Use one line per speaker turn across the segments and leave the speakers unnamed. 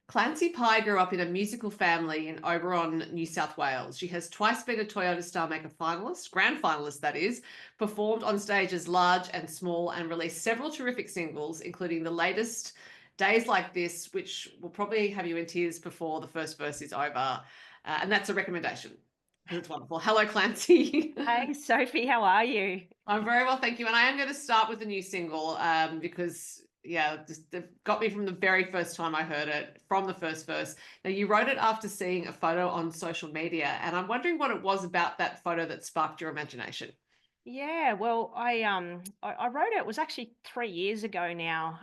Clancy Pye grew up in a musical family in Oberon, New South Wales. She has twice been a Toyota Star Maker finalist, grand finalist that is, performed on stages large and small, and released several terrific singles, including the latest, Days Like This, which will probably have you in tears before the first verse is over. And that's a recommendation because it's wonderful. Hello, Clancy.
Hey Sophie, how are you?
I'm very well, thank you. And I am going to start with the new single because, yeah, just they've got me from the very first time I heard it, from the first verse. Now, you wrote it after seeing a photo on social media, and I'm wondering what it was about that photo that sparked your imagination.
Yeah, well, I wrote it. It was actually 3 years ago now.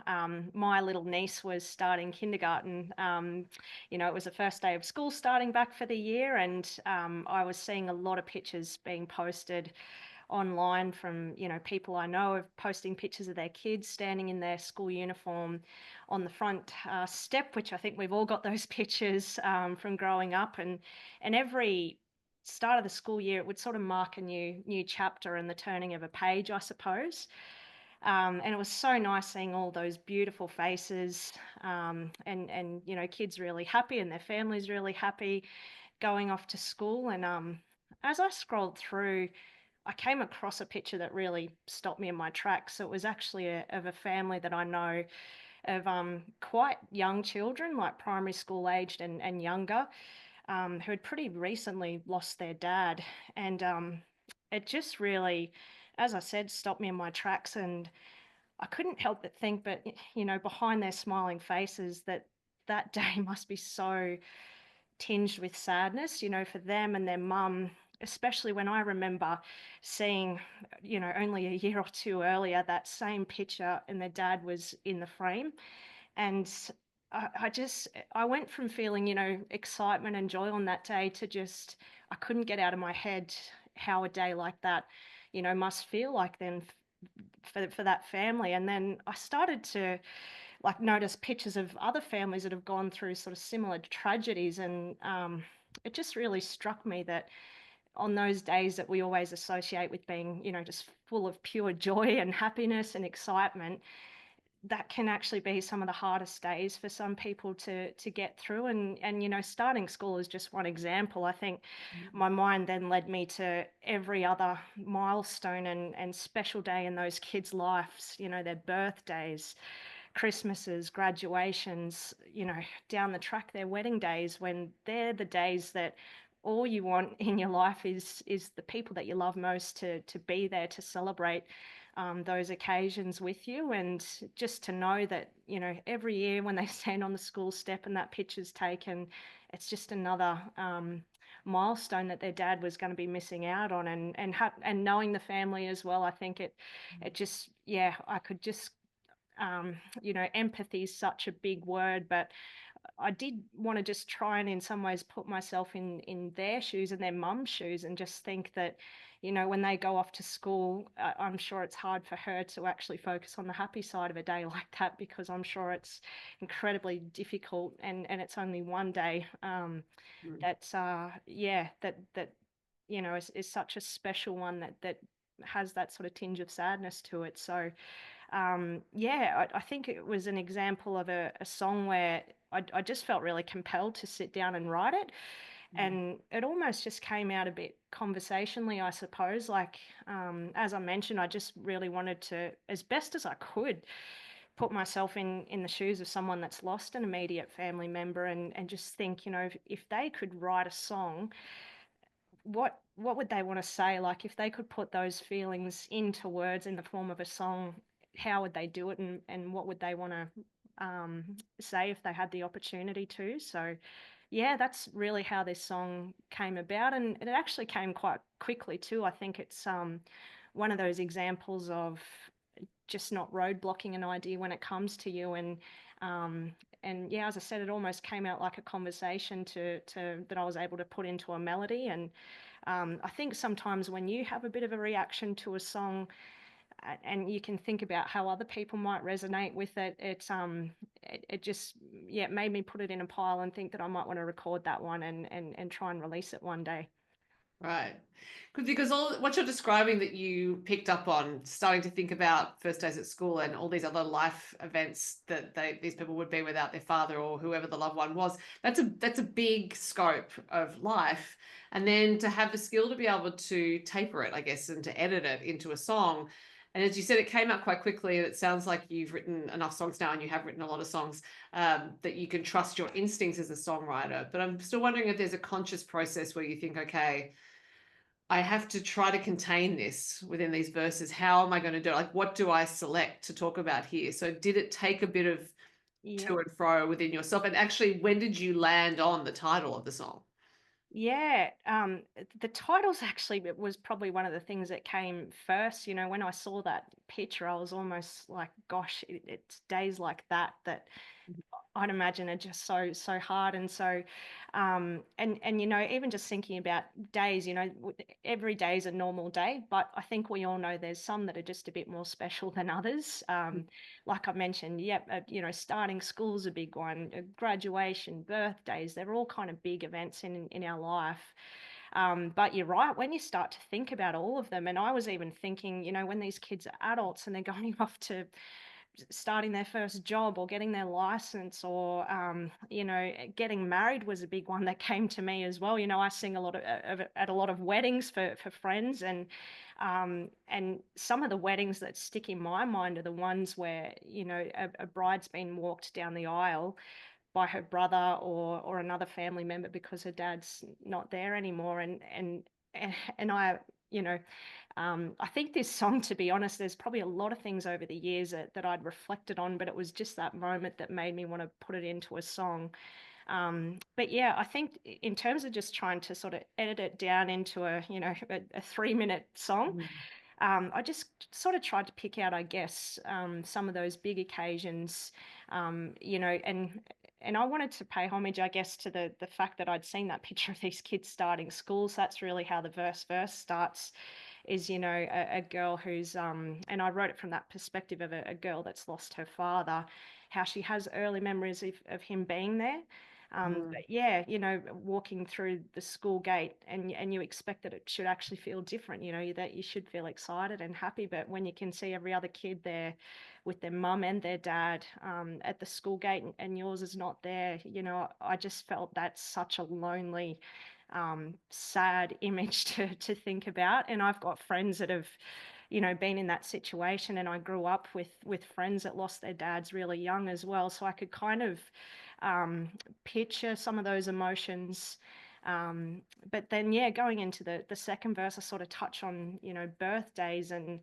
My little niece was starting kindergarten. It was the first day of school starting back for the year, and I was seeing a lot of pictures being posted online from people I know of posting pictures of their kids standing in their school uniform on the front step, which I think we've all got those pictures from growing up, and every start of the school year it would sort of mark a new chapter and the turning of a page, I suppose. And it was so nice seeing all those beautiful faces, and kids really happy and their families really happy going off to school. And as I scrolled through, I came across a picture that really stopped me in my tracks. So it was actually of a family that I know of, quite young children, like primary school aged and younger, who had pretty recently lost their dad. And it just really, as I said, stopped me in my tracks. And I couldn't help but think, but behind their smiling faces, that day must be so tinged with sadness, for them and their mum, especially when I remember seeing, only a year or two earlier, that same picture and their dad was in the frame. And I went from feeling, excitement and joy on that day to just, I couldn't get out of my head how a day like that, must feel like then for that family. And then I started to like notice pictures of other families that have gone through sort of similar tragedies, and it just really struck me that on those days that we always associate with being, just full of pure joy and happiness and excitement, that can actually be some of the hardest days for some people to get through. And starting school is just one example. I think my mind then led me to every other milestone and special day in those kids' lives, their birthdays, Christmases, graduations, down the track, their wedding days, when they're the days that all you want in your life is the people that you love most to be there to celebrate those occasions with you. And just to know that, every year when they stand on the school step and that picture's taken, it's just another milestone that their dad was going to be missing out on. And knowing the family as well, I think it just, yeah, I could just, empathy is such a big word, but I did want to just try and in some ways put myself in their shoes and their mum's shoes and just think that, when they go off to school, I'm sure it's hard for her to actually focus on the happy side of a day like that, because I'm sure it's incredibly difficult, and it's only one day.
Mm.
That's yeah, that is such a special one that has that sort of tinge of sadness to it. So yeah, I think it was an example of a song where I just felt really compelled to sit down and write it.
Mm.
And it almost just came out a bit conversationally, I suppose. Like, as I mentioned, I just really wanted to, as best as I could, put myself in the shoes of someone that's lost an immediate family member, and just think, if they could write a song, what would they want to say? Like, if they could put those feelings into words in the form of a song, how would they do it, and what would they want to say if they had the opportunity to? So yeah, that's really how this song came about, and it actually came quite quickly too. I think it's one of those examples of just not roadblocking an idea when it comes to you. Um and yeah, as I said, it almost came out like a conversation to that I was able to put into a melody. And I think sometimes when you have a bit of a reaction to a song, and you can think about how other people might resonate with it, it just, yeah, it made me put it in a pile and think that I might want to record that one and try and release it one day.
Right. Because all what you're describing that you picked up on, starting to think about first days at school and all these other life events that these people would be without their father or whoever the loved one was, that's a big scope of life. And then to have the skill to be able to taper it, I guess, and to edit it into a song. And as you said, it came out quite quickly. And it sounds like you've written enough songs now, and you have written a lot of songs that you can trust your instincts as a songwriter. But I'm still wondering if there's a conscious process where you think, okay, I have to try to contain this within these verses. How am I going to do it? Like, what do I select to talk about here? So, did it take a bit of
Yeah.
to and fro within yourself? And actually, when did you land on the title of the song?
Yeah, the titles actually was probably one of the things that came first. You know, when I saw that picture, I was almost like, gosh, it's days like that that I'd imagine are just so hard. And so and you know, even just thinking about days, you know, every day is a normal day, but I think we all know there's some that are just a bit more special than others. Like I mentioned, yep, you know, starting school's a big one, graduation, birthdays, they're all kind of big events in our life. But you're right, when you start to think about all of them, and I was even thinking, you know, when these kids are adults and they're going off to starting their first job or getting their license or you know, getting married was a big one that came to me as well. You know, I sing a lot of at a lot of weddings for friends, and some of the weddings that stick in my mind are the ones where, you know, a bride's been walked down the aisle by her brother or another family member because her dad's not there anymore, and I, you know, I think this song, to be honest, there's probably a lot of things over the years that I'd reflected on, but it was just that moment that made me want to put it into a song. But yeah, I think in terms of just trying to sort of edit it down into a, you know, a 3 minute song,
Mhm.
I just sort of tried to pick out, I guess, some of those big occasions, you know, and I wanted to pay homage, I guess, to the fact that I'd seen that picture of these kids starting schools. That's really how the verse starts. Is, you know, a girl who's and I wrote it from that perspective of a girl that's lost her father, how she has early memories of him being there.
Mhm.
But yeah, you know, walking through the school gate, and you expect that it should actually feel different, you know, that you should feel excited and happy. But when you can see every other kid there with their mum and their dad at the school gate, and yours is not there, you know, I just felt that's such a lonely, sad image to think about. And I've got friends that have, you know, been in that situation, and I grew up with friends that lost their dads really young as well, so I could kind of um, picture some of those emotions. um, but then yeah, going into the second verse, I sort of touch on, you know, birthdays, and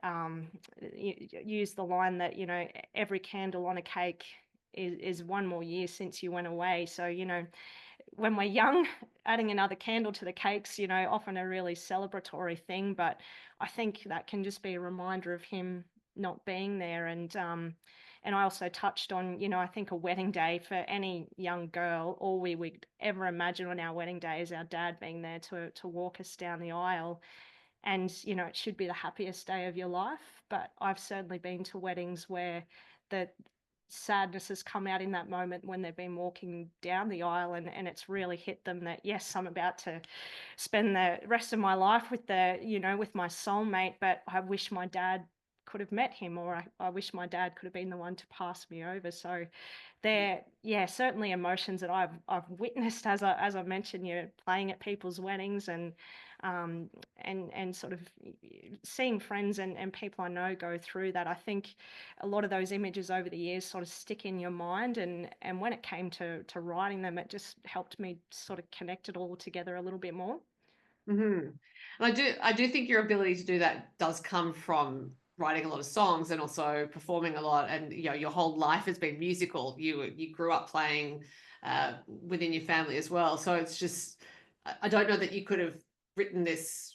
um, use the line that, you know, every candle on a cake is one more year since you went away. So, you know, when we're young, adding another candle to the cakes, you know, often a really celebratory thing. But I think that can just be a reminder of him not being there. And I also touched on, you know, I think a wedding day for any young girl, all we would ever imagine on our wedding day is our dad being there to walk us down the aisle. And, you know, it should be the happiest day of your life. But I've certainly been to weddings where the sadness has come out in that moment when they've been walking down the aisle, and it's really hit them that, yes, I'm about to spend the rest of my life with the, you know, with my soulmate, but I wish my dad could have met him, or I wish my dad could have been the one to pass me over. So they're, yeah, certainly emotions that I've witnessed as I mentioned, you know, playing at people's weddings, um and sort of seeing friends and people I know go through that. I think a lot of those images over the years sort of stick in your mind, and when it came to writing them, it just helped me sort of connect it all together a little bit more.
Mm-hmm. And I do think your ability to do that does come from writing a lot of songs and also performing a lot. And you know, your whole life has been musical. You grew up playing within your family as well. So it's just I don't know that you could have written this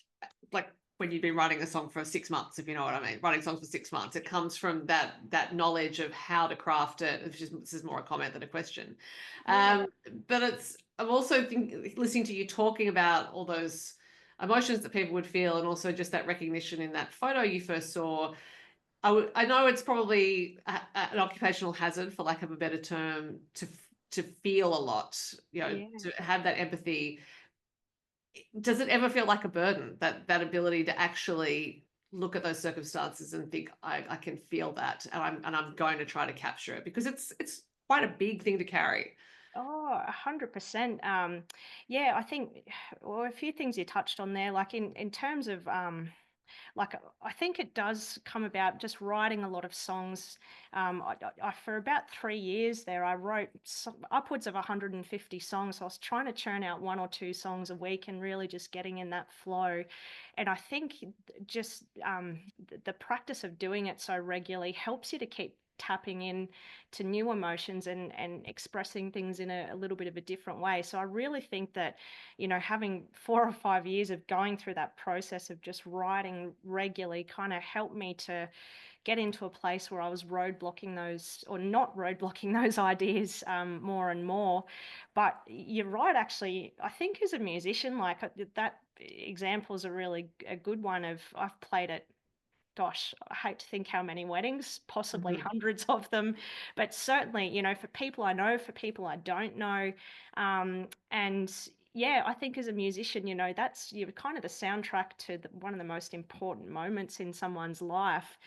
like when you've been writing a song for 6 months, if you know what I mean. Writing songs for 6 months. It comes from that knowledge of how to craft it. This is more a comment than a question.
Yeah.
Um, but I'm also listening to you talking about all those emotions that people would feel, and also just that recognition in that photo you first saw. I know it's probably an occupational hazard, for lack of a better term, to feel a lot, you know,
Yeah.
to have that empathy. Does it ever feel like a burden, that ability to actually look at those circumstances and think, I can feel that, and I'm going to try to capture it because it's quite a big thing to carry.
Oh, 100%. Yeah, I think, well, a few things you touched on there, like in terms of I think it does come about just writing a lot of songs. For about 3 years there, I wrote upwards of 150 songs. So I was trying to churn out one or two songs a week and really just getting in that flow. And I think just the practice of doing it so regularly helps you to keep tapping in to new emotions and expressing things in a little bit of a different way. So I really think that, having 4 or 5 years of going through that process of just writing regularly kind of helped me to get into a place where I was roadblocking those, or not roadblocking those ideas, more and more. But you're right, actually. I think as a musician, like that example is a good one of I've played it. Gosh, I hate to think how many weddings, possibly
Mhm.
hundreds of them, but certainly, for people I know, for people I don't know. And yeah, I think as a musician, that's you're kind of the soundtrack to one of the most important moments in someone's life.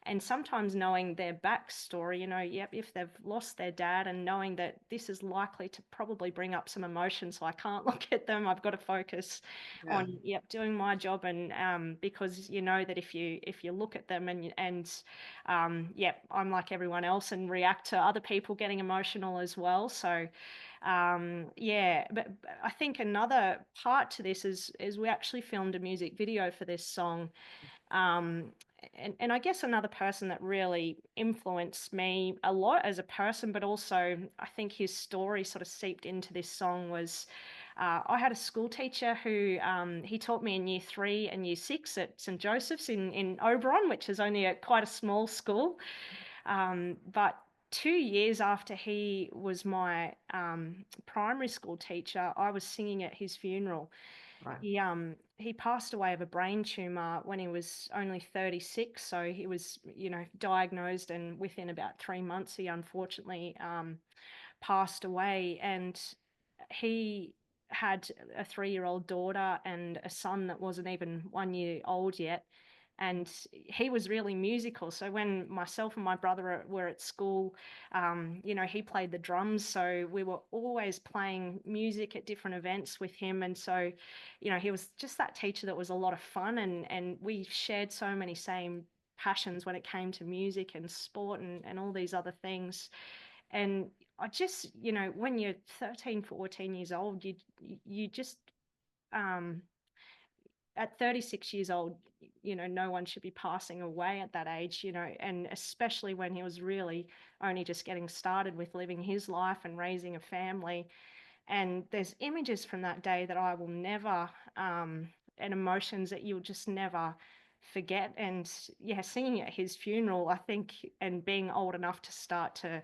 And sometimes knowing their backstory, yep, if they've lost their dad and knowing that this is likely to probably bring up some emotions, so I can't look at them, I've got to focus
Yeah.
on, yep, doing my job. And because you know that if you look at them and yep, I'm like everyone else and react to other people getting emotional as well. So yeah, but I think another part to this is we actually filmed a music video for this song. um, and I guess another person that really influenced me a lot as a person, but also I think his story sort of seeped into this song was, I had a school teacher who, he taught me in year 3 and year 6 at St. Joseph's in Oberon, which is only quite a small school. But 2 years after he was my primary school teacher, I was singing at his funeral.
Right.
He passed away of a brain tumor when he was only 36, so he was, diagnosed, and within about 3 months he unfortunately passed away. And he had a 3-year-old daughter and a son that wasn't even 1 year old yet. And he was really musical. So when myself and my brother were at school, he played the drums. So we were always playing music at different events with him. And so, he was just that teacher that was a lot of fun. And we shared so many same passions when it came to music and sport and all these other things. And I just, when you're 13, 14 years old, you just, um, at 36 years old, no one should be passing away at that age, and especially when he was really only just getting started with living his life and raising a family. And there's images from that day that I will never, and emotions that you'll just never forget. And yeah, singing at his funeral, I think, and being old enough to start to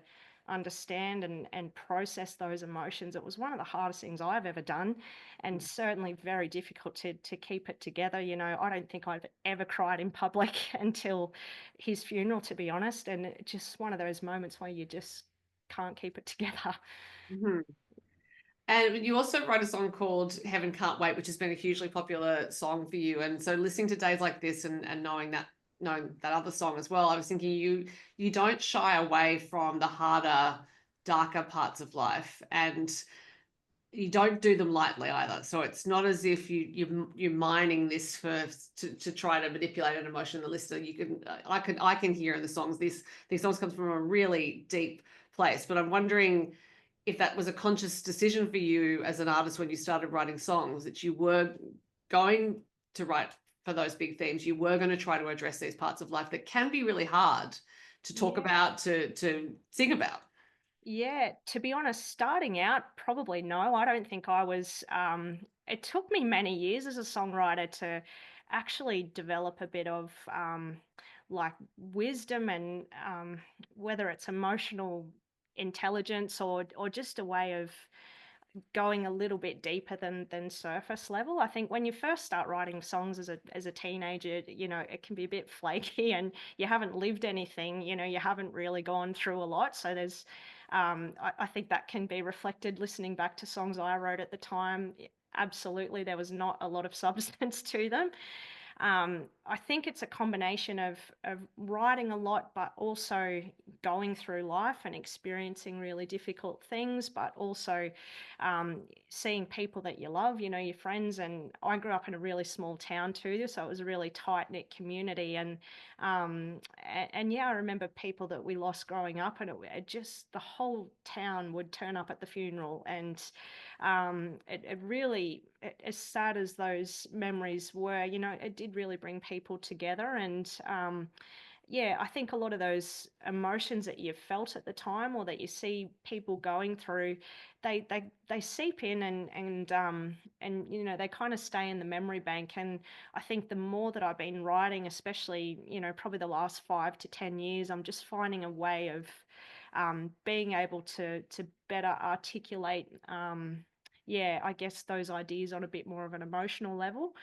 understand and process those emotions, it was one of the hardest things I've ever done, and certainly very difficult to keep it together. I don't think I've ever cried in public until his funeral, to be honest. And it's just one of those moments where you just can't keep it together.
Mhm. And you also wrote a song called Heaven Can't Wait, which has been a hugely popular song for you. And so listening to days like this and knowing that other song as well, I was thinking you don't shy away from the harder, darker parts of life. And you don't do them lightly either. So it's not as if you're mining this for to try to manipulate an emotion in the listener. You can I can hear in the songs these songs come from a really deep place. But I'm wondering if that was a conscious decision for you as an artist when you started writing songs, that you were going to write for those big themes. You were going to try to address these parts of life that can be really hard to talk
Yeah.
about, to sing about.
Yeah, to be honest, starting out, probably no. I don't think I was. It took me many years as a songwriter to actually develop a bit of like wisdom and whether it's emotional intelligence or just a way of going a little bit deeper than surface level. I think when you first start writing songs as a teenager, it can be a bit flaky and you haven't lived anything, you haven't really gone through a lot. So there's I think that can be reflected listening back to songs I wrote at the time. absolutely there was not a lot of substance to them. I think it's a combination of writing a lot, but also going through life and experiencing really difficult things, but also um, seeing people that you love, you know, your friends. And I grew up in a really small town too, so it was a really tight knit community. And yeah, I remember people that we lost growing up, and it just the whole town would turn up at the funeral, and it really, as sad as those memories were, you know, it did really bring people together. And yeah, I think a lot of those emotions that you felt at the time or that you see people going through, they seep in, and you know, they kind of stay in the memory bank. And I think the more that I've been writing, especially, you know, probably the last 5 to 10 years, I'm just finding a way of being able to better articulate, yeah, I guess those ideas on a bit more of an emotional level.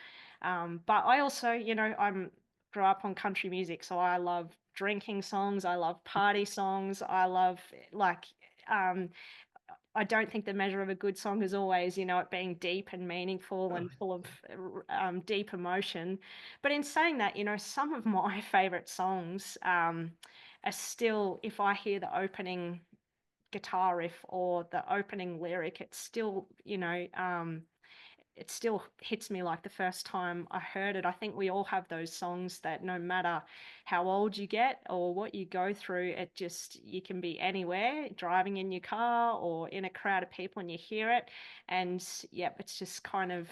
But I also, you know, I'm grew up on country music, so I love drinking songs, I love party songs, I love like um I don't think the measure of a good song is always, you know, it being deep and meaningful and full of deep emotion. But in saying that, you know, some of my favorite songs are still, if I hear the opening guitar riff or the opening lyric, it's still, you know, it still hits me like the first time I heard it. I think we all have those songs that no matter how old you get or what you go through, it just, you can be anywhere, driving in your car or in a crowd of people and you hear it. And yep, it's just kind of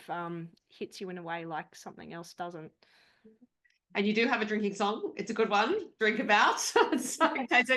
hits you in a way like something else doesn't.
And you do have a drinking song. It's a good one. Drink about. So in case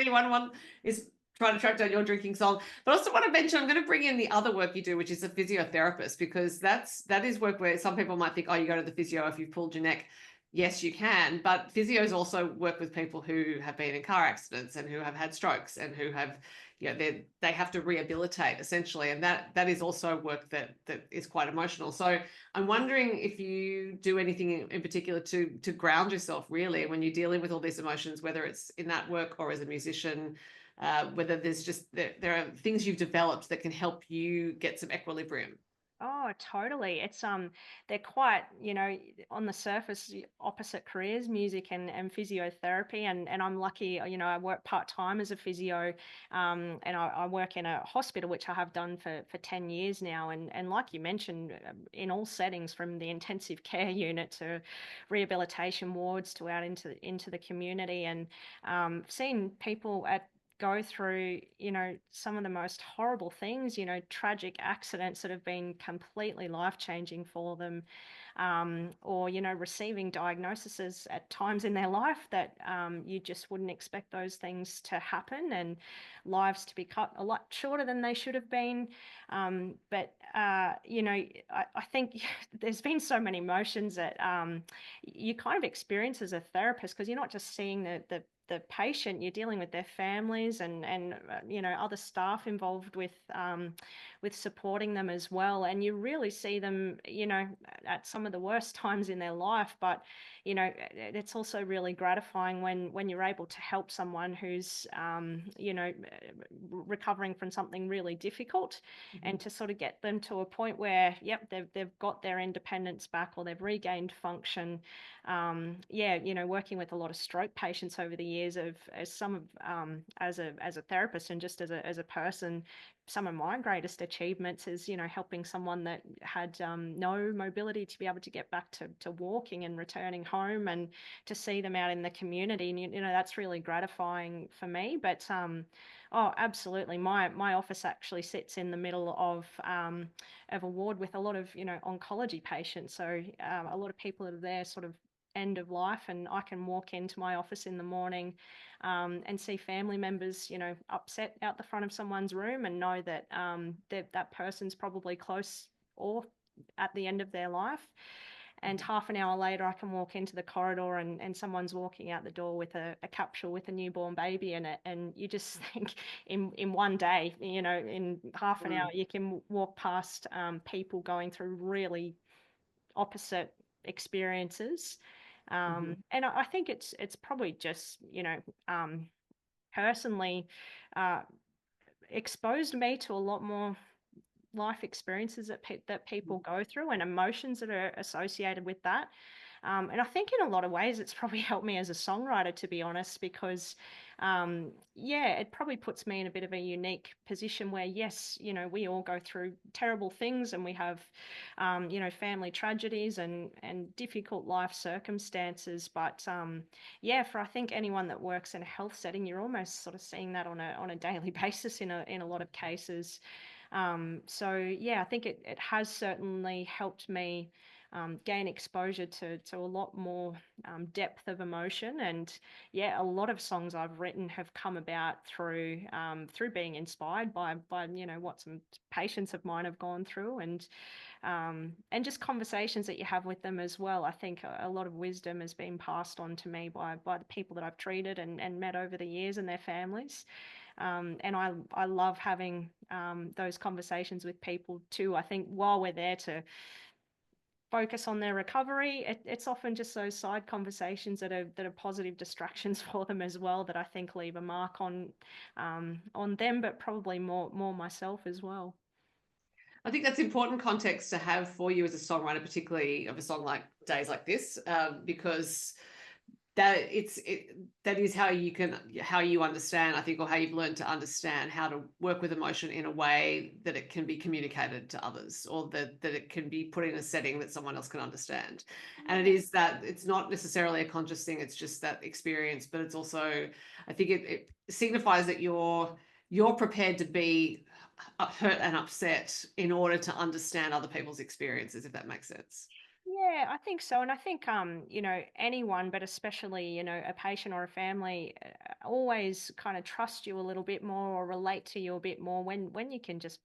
is trying to track down your drinking song. But I also want to mention, I'm going to bring in the other work you do, which is a physiotherapist, because that is work where some people might think, oh, you go to the physio if you've pulled your neck. Yes, you can, but physios also work with people who have been in car accidents and who have had strokes and who have, you know, they have to rehabilitate essentially, and that is also work that is quite emotional. So I'm wondering if you do anything in particular to ground yourself really when you're dealing with all these emotions, whether it's in that work or as a musician, whether there's just there are things you've developed that can help you get some equilibrium.
Oh, totally. It's they're quite, you know, on the surface opposite careers, music and physiotherapy. And I'm lucky, you know, I work part-time as a physio, and I work in a hospital, which I have done for 10 years now. And like you mentioned, in all settings, from the intensive care unit to rehabilitation wards to out into the community. And seeing people go through, you know, some of the most horrible things, you know, tragic accidents that have been completely life-changing for them, or, you know, receiving diagnoses at times in their life that you just wouldn't expect those things to happen, and lives to be cut a lot shorter than they should have been. But you know, I think there's been so many emotions that you kind of experience as a therapist, because you're not just seeing the patient, you're dealing with their families and you know, other staff involved with supporting them as well. And you really see them, you know, at some of the worst times in their life. But you know, it's also really gratifying when you're able to help someone who's you know, recovering from something really difficult, and to sort of get them to a point where, yep, they've got their independence back or they've regained function. Yeah, you know, working with a lot of stroke patients over the years, of as some of as a therapist and just as a person, some of my greatest achievements is, you know, helping someone that had no mobility to be able to get back to walking and returning home, and to see them out in the community. And you know, that's really gratifying for me. But oh, absolutely, my office actually sits in the middle of a ward with a lot of, you know, oncology patients. So a lot of people are there sort of end of life, and I can walk into my office in the morning and see family members, you know, upset out the front of someone's room, and know that that person's probably close or at the end of their life. And half an hour later, I can walk into the corridor, and someone's walking out the door with a capsule with a newborn baby in it. And you just think, in one day, you know, in half an hour, you can walk past people going through really opposite experiences. And I think it's probably just, you know, personally uh, exposed me to a lot more life experiences that people go through and emotions that are associated with that. And I think in a lot of ways, it's probably helped me as a songwriter, to be honest, because yeah, it probably puts me in a bit of a unique position where, yes, we all go through terrible things and we have, family tragedies and difficult life circumstances. But yeah, for I think anyone that works in a health setting, you're almost sort of seeing that on a daily basis in a lot of cases. So yeah, I think it has certainly helped me gain exposure to a lot more depth of emotion. And yeah, a lot of songs I've written have come about through being inspired by what some patients of mine have gone through, and just conversations that you have with them as well. I think a lot of wisdom has been passed on to me by the people that I've treated and met over the years and their families. And I love having those conversations with people too. I think while we're there to focus on their recovery, it's often just those side conversations that are positive distractions for them as well, that I think leave a mark on them, but probably more myself as well.
I think that's important context to have for you as a songwriter, particularly of a song like Days Like This, because that is how you understand, I think, or how you've learned to understand how to work with emotion in a way that it can be communicated to others, or that it can be put in a setting that someone else can understand. And it is that it's not necessarily a conscious thing, it's just that experience, but it's also, I think it signifies that you're prepared to be hurt and upset in order to understand other people's experiences, if that makes sense.
Yeah, I think so. And I think, anyone, but especially, a patient or a family, always kind of trust you a little bit more or relate to you a bit more when you can just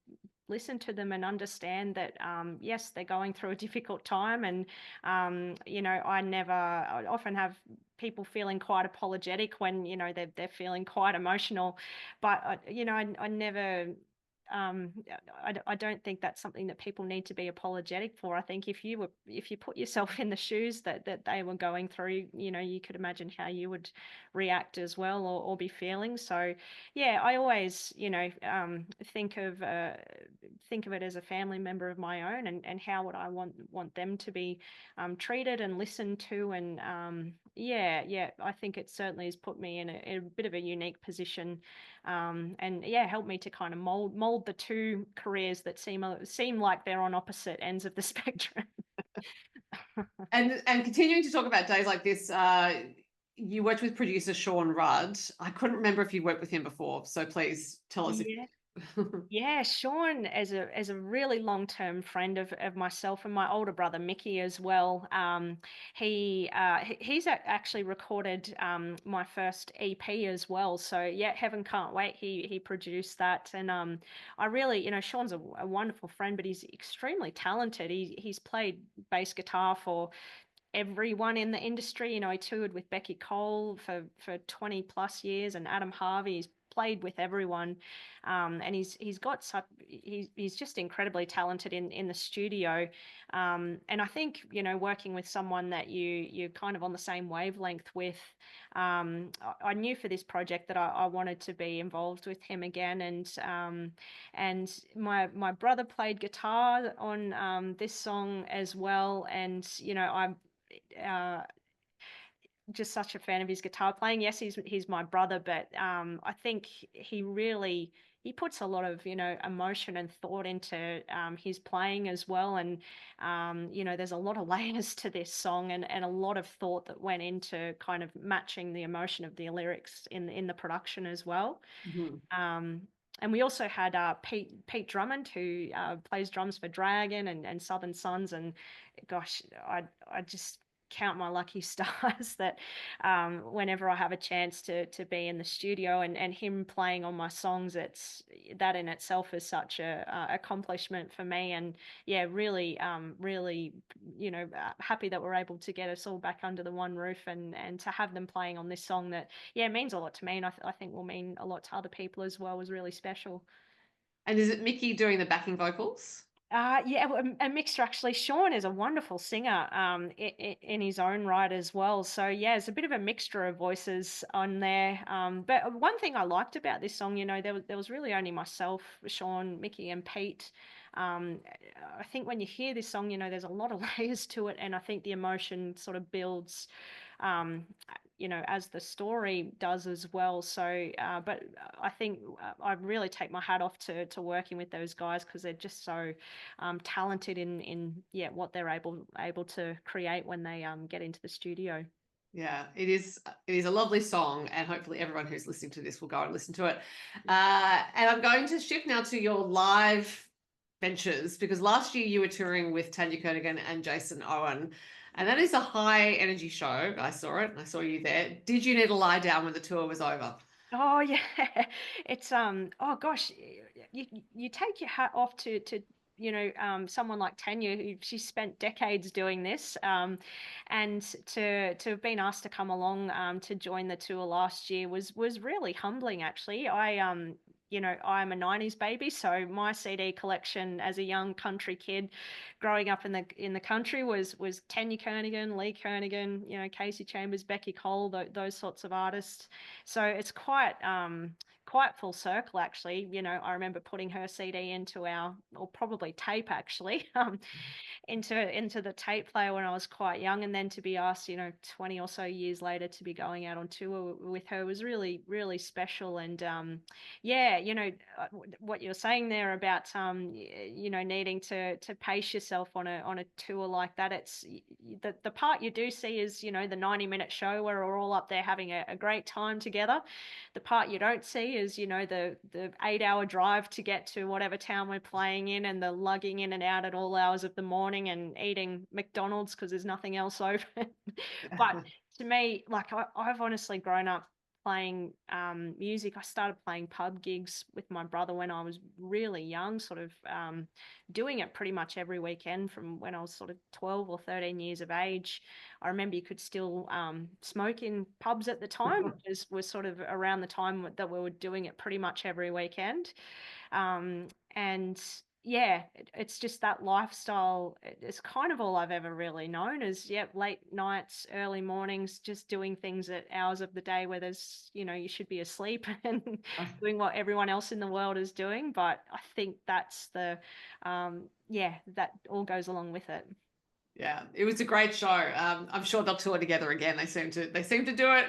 listen to them and understand that, yes, they're going through a difficult time. And, I often have people feeling quite apologetic when, they're feeling quite emotional, but, I never I don't think that's something that people need to be apologetic for. I think if you put yourself in the shoes that they were going through, you could imagine how you would react as well, or be feeling. So yeah, I always, think of it as a family member of my own, and how would I want them to be treated and listened to. And yeah, I think it certainly has put me in a bit of a unique position, and yeah, helped me to kind of mold the two careers that seem like they're on opposite ends of the spectrum.
And continuing to talk about Days Like This, you worked with producer Sean Rudd. I couldn't remember if you worked with him before, so please tell us if.
Yeah. Yeah, Sean, as a really long-term friend of myself and my older brother Mickey as well. He's actually recorded my first EP as well. So yeah, Heaven Can't Wait. He produced that, and I really, Sean's a wonderful friend, but he's extremely talented. He's played bass guitar for everyone in the industry. He toured with Becky Cole for 20 plus years, and Adam Harvey. He's played with everyone, and he's just incredibly talented in the studio. And I think working with someone that you're kind of on the same wavelength with. I knew for this project that I wanted to be involved with him again, and my brother played guitar on this song as well, and I'm uh, just such a fan of his guitar playing. Yes, he's my brother, but I think he puts a lot of emotion and thought into his playing as well. And there's a lot of layers to this song, and a lot of thought that went into kind of matching the emotion of the lyrics in the production as well.
Mhm.
And we also had Pete Drummond, who plays drums for Dragon and Southern Sons. And gosh, I just count my lucky stars that whenever I have a chance to be in the studio and him playing on my songs, it's that in itself is such a accomplishment for me. And yeah, really, happy that we're able to get us all back under the one roof, and to have them playing on this song that, yeah, means a lot to me, and I think will mean a lot to other people as well, was really special.
And is it Mickey doing the backing vocals?
Yeah, well, a mixture actually. Sean is a wonderful singer, in his own right as well. So yeah, it's a bit of a mixture of voices on there. But one thing I liked about this song, there was really only myself, Sean, Mickey, and Pete. Um, I think when you hear this song, there's a lot of layers to it, and I think the emotion sort of builds, um, as the story does as well. So, but I think I really take my hat off to working with those guys because they're just so talented in yeah what they're able to create when they get into the studio.
Yeah, it is a lovely song, and hopefully everyone who's listening to this will go and listen to it. And I'm going to shift now to your live ventures, because last year you were touring with Tanya Kernigan and Jason Owen, and that is a high energy show. I saw it, and I saw you there. Did you need to lie down when the tour was over?
Oh yeah, it's oh gosh, you take your hat off to someone like Tanya who she spent decades doing this, and to have been asked to come along to join the tour last year was really humbling actually. I'm a 90s baby, so my CD collection as a young country kid growing up in the country was Tanya Kernigan, Lee Kernigan, Casey Chambers, Becky Cole, those sorts of artists. So it's quite full circle actually. I remember putting her CD into our, or probably tape actually, into the tape player when I was quite young, and then to be asked, 20 or so years later to be going out on tour with her was really, really special. And yeah, what you're saying there about needing to pace yourself on a tour like that. It's the part you do see is the 90-minute show where we're all up there having a great time together. The part you don't see is the 8-hour drive to get to whatever town we're playing in, and the lugging in and out at all hours of the morning and eating McDonald's because there's nothing else open. But to me, like I've honestly grown up playing music. I started playing pub gigs with my brother when I was really young, sort of doing it pretty much every weekend from when I was sort of 12 or 13 years of age. I remember you could still smoke in pubs at the time, which was sort of around the time that we were doing it pretty much every weekend. And yeah, it's just that lifestyle. It's kind of all I've ever really known is, yeah, late nights, early mornings, just doing things at hours of the day where you should be asleep and doing what everyone else in the world is doing. But I think that's yeah, that all goes along with it.
Yeah, it was a great show. I'm sure they'll tour together again. They seem to do it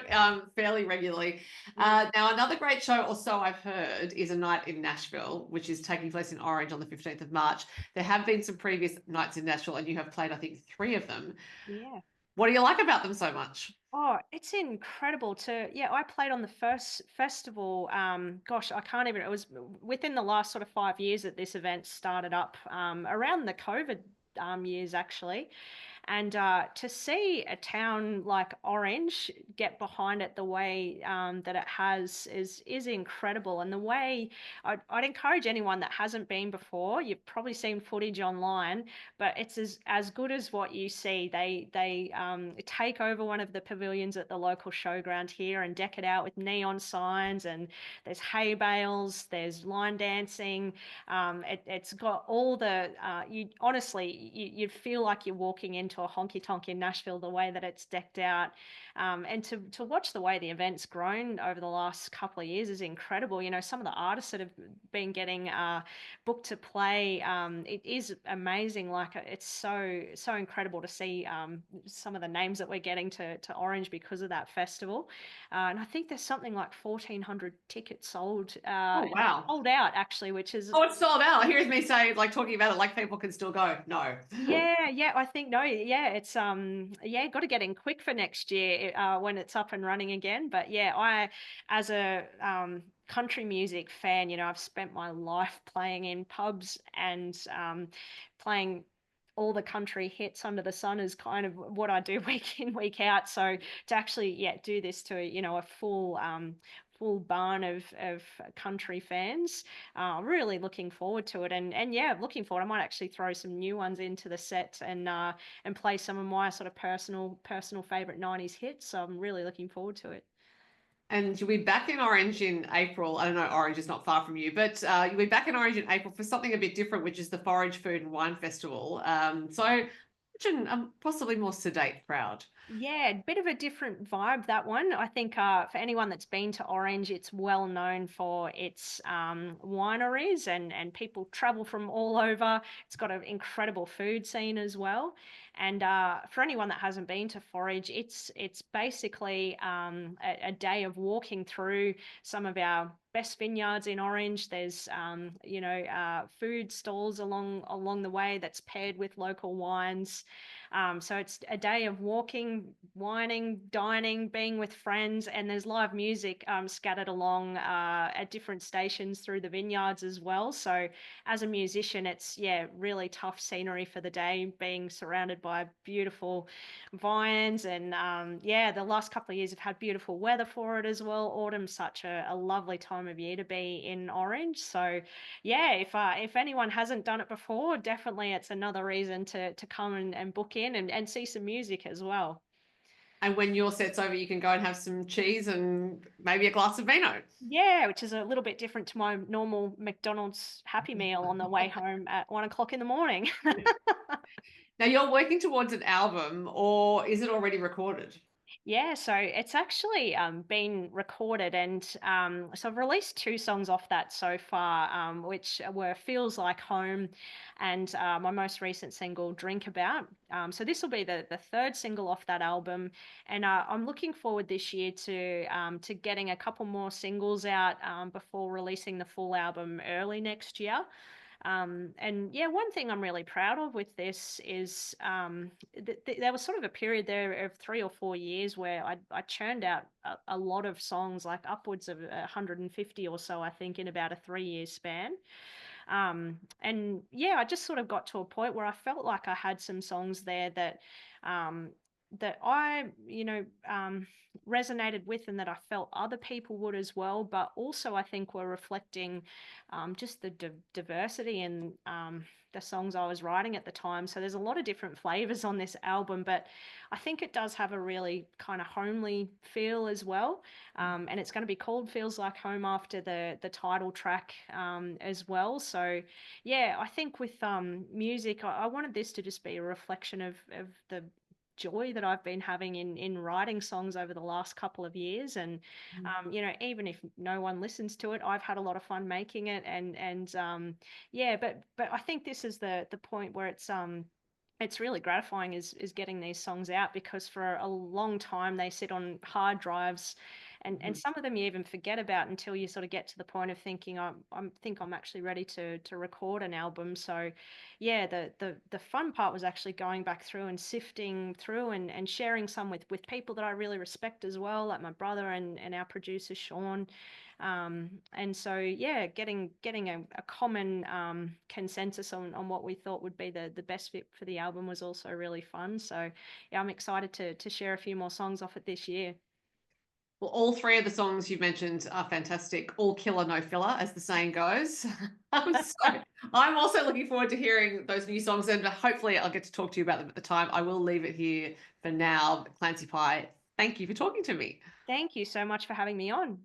fairly regularly.
Mm.
Now, another great show, or so I've heard, is a night in Nashville, which is taking place in Orange on the 15th of March. There have been some previous nights in Nashville, and you have played, I think, three of them.
Yeah.
What do you like about them so much?
Oh, it's incredible yeah, I played on the first festival. Gosh, I can't even, it was within the last sort of 5 years that this event started up, around the COVID years actually. And to see a town like Orange get behind it the way that it has is incredible. And the way I'd encourage anyone that hasn't been before, you've probably seen footage online, but it's as good as what you see. They take over one of the pavilions at the local showground here and deck it out with neon signs, and there's hay bales, there's line dancing. It's got all the you honestly you'd feel like you're walking into a honky tonk in Nashville the way that it's decked out, and to watch the way the event's grown over the last couple of years is incredible. Some of the artists that have been getting booked to play, it is amazing. Like it's so incredible to see some of the names that we're getting to Orange because of that festival, and I think there's something like 1,400 tickets sold.
Oh, wow.
Sold out actually, which is
Oh, it's sold out. Here's me saying, like, talking about it like people can still go. No.
yeah, I think no, yeah, it's yeah, got to get in quick for next year when it's up and running again. But yeah, I as a country music fan, I've spent my life playing in pubs and playing all the country hits under the sun is kind of what I do week in, week out. So to actually, yeah, do this to, a full barn of country fans, really looking forward to it. And yeah, looking forward. I might actually throw some new ones into the set and play some of my sort of personal favorite 90s hits. So I'm really looking forward to it.
And you'll be back in Orange in April. I don't know, Orange is not far from you, but you'll be back in Orange in April for something a bit different, which is the Forage Food and Wine Festival. So imagine a possibly more sedate crowd.
Yeah, a bit of a different vibe, that one. I think for anyone that's been to Orange, it's well known for its wineries, and people travel from all over. It's got an incredible food scene as well. And for anyone that hasn't been to Forage, it's basically a day of walking through some of our best vineyards in Orange. There's food stalls along the way that's paired with local wines. So it's a day of walking, wining, dining, being with friends, and there's live music scattered along at different stations through the vineyards as well. So as a musician, it's really tough scenery for the day, being surrounded by beautiful vines, and the last couple of years have had beautiful weather for it as well. Autumn's such a lovely time of year to be in Orange. So yeah, if anyone hasn't done it before, definitely it's another reason to come and book in and see some music as well.
And when your set's over, you can go and have some cheese and maybe a glass of vino.
Yeah, which is a little bit different to my normal McDonald's Happy Meal on the way home at 1 o'clock in the morning.
Now you're working towards an album, or is it already recorded?
Yeah, so it's actually been recorded, and so I've released two songs off that so far, which were "Feels Like Home" and my most recent single "Drink About." So this will be the third single off that album, and I'm looking forward this year to getting a couple more singles out before releasing the full album early next year. And yeah, one thing I'm really proud of with this is there was sort of a period there of 3 or 4 years where I churned out a lot of songs, like upwards of 150 or so, I think, in about a 3 year span. And yeah, I just sort of got to a point where I felt like I had some songs there um, that resonated with, and that I felt other people would as well, but also I think were reflecting just the diversity in the songs I was writing at the time. So there's a lot of different flavors on this album, but I think it does have a really kind of homely feel as well. And it's going to be called "Feels Like Home" after the title track as well. So yeah, I think with music, I wanted this to just be a reflection of the joy that I've been having in writing songs over the last couple of years. And even if no one listens to it, I've had a lot of fun making it. And yeah, but I think this is the point where it's really gratifying is getting these songs out, because for a long time they sit on hard drives, and
Mhm.
some of them you even forget about until you sort of get to the point of thinking, I'm actually ready to record an album. So yeah, the fun part was actually going back through and sifting through and sharing some with people that I really respect as well, like my brother and our producer Sean. And so yeah, getting a common consensus on what we thought would be the best fit for the album was also really fun. So yeah, I'm excited to share a few more songs off it this year.
Well, all three of the songs you've mentioned are fantastic. All killer, no filler, as the saying goes. So I'm also looking forward to hearing those new songs, and hopefully I'll get to talk to you about them at the time. I will leave it here for now. Clancy Pye, thank you for talking to me.
Thank you so much for having me on.